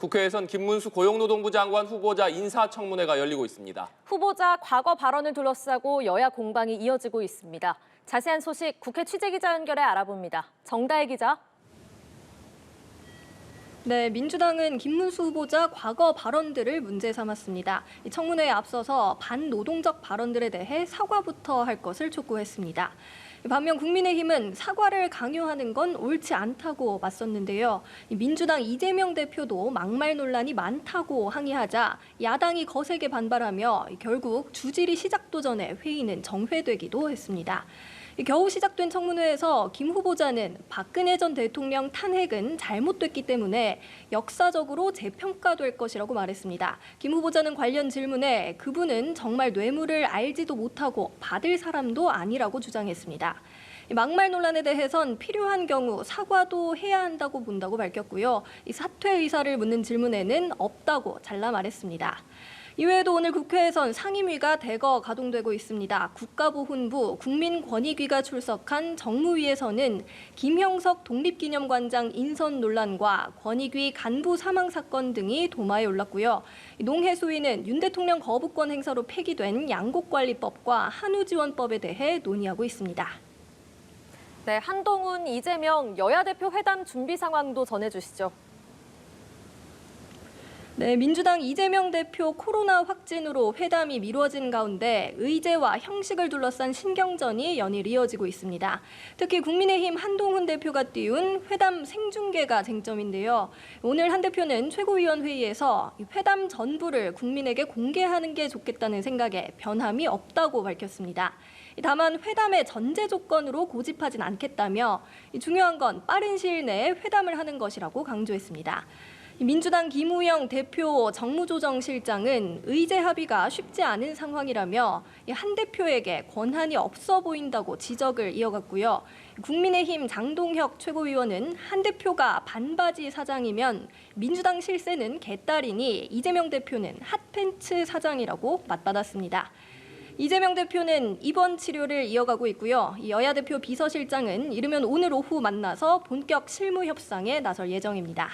국회에선 김문수 고용노동부 장관 후보자 인사청문회가 열리고 있습니다. 후보자 과거 발언을 둘러싸고 여야 공방이 이어지고 있습니다. 자세한 소식 국회 취재기자 연결해 알아봅니다. 정다혜 기자. 네, 민주당은 김문수 후보자 과거 발언들을 문제 삼았습니다. 청문회에 앞서서 반노동적 발언들에 대해 사과부터 할 것을 촉구했습니다. 반면 국민의힘은 사과를 강요하는 건 옳지 않다고 맞섰는데요. 민주당 이재명 대표도 막말 논란이 많다고 항의하자 야당이 거세게 반발하며 결국 주질의 시작도 전에 회의는 정회되기도 했습니다. 겨우 시작된 청문회에서 김 후보자는 박근혜 전 대통령 탄핵은 잘못됐기 때문에 역사적으로 재평가될 것이라고 말했습니다. 김 후보자는 관련 질문에 그분은 정말 뇌물을 알지도 못하고 받을 사람도 아니라고 주장했습니다. 막말 논란에 대해선 필요한 경우 사과도 해야 한다고 본다고 밝혔고요. 사퇴 의사를 묻는 질문에는 없다고 잘라 말했습니다. 이외에도 오늘 국회에선 상임위가 대거 가동되고 있습니다. 국가보훈부, 국민권익위가 출석한 정무위에서는 김형석 독립기념관장 인선 논란과 권익위 간부 사망 사건 등이 도마에 올랐고요. 농해수위는 윤 대통령 거부권 행사로 폐기된 양곡관리법과 한우지원법에 대해 논의하고 있습니다. 네, 한동훈, 이재명 여야 대표 회담 준비 상황도 전해주시죠. 네, 민주당 이재명 대표 코로나 확진으로 회담이 미뤄진 가운데 의제와 형식을 둘러싼 신경전이 연일 이어지고 있습니다. 특히 국민의힘 한동훈 대표가 띄운 회담 생중계가 쟁점인데요. 오늘 한 대표는 최고위원회의에서 회담 전부를 국민에게 공개하는 게 좋겠다는 생각에 변함이 없다고 밝혔습니다. 다만 회담의 전제 조건으로 고집하진 않겠다며 중요한 건 빠른 시일 내에 회담을 하는 것이라고 강조했습니다. 민주당 김우영 대표 정무조정실장은 의제 합의가 쉽지 않은 상황이라며 한 대표에게 권한이 없어 보인다고 지적을 이어갔고요. 국민의힘 장동혁 최고위원은 한 대표가 반바지 사장이면 민주당 실세는 개딸이니 이재명 대표는 핫팬츠 사장이라고 맞받았습니다. 이재명 대표는 입원 치료를 이어가고 있고요. 여야 대표 비서실장은 이르면 오늘 오후 만나서 본격 실무 협상에 나설 예정입니다.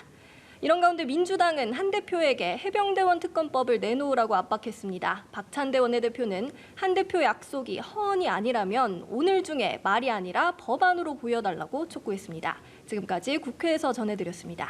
이런 가운데 민주당은 한 대표에게 해병대원 특검법을 내놓으라고 압박했습니다. 박찬대 원내대표는 한 대표 약속이 허언이 아니라면 오늘 중에 말이 아니라 법안으로 보여달라고 촉구했습니다. 지금까지 국회에서 전해드렸습니다.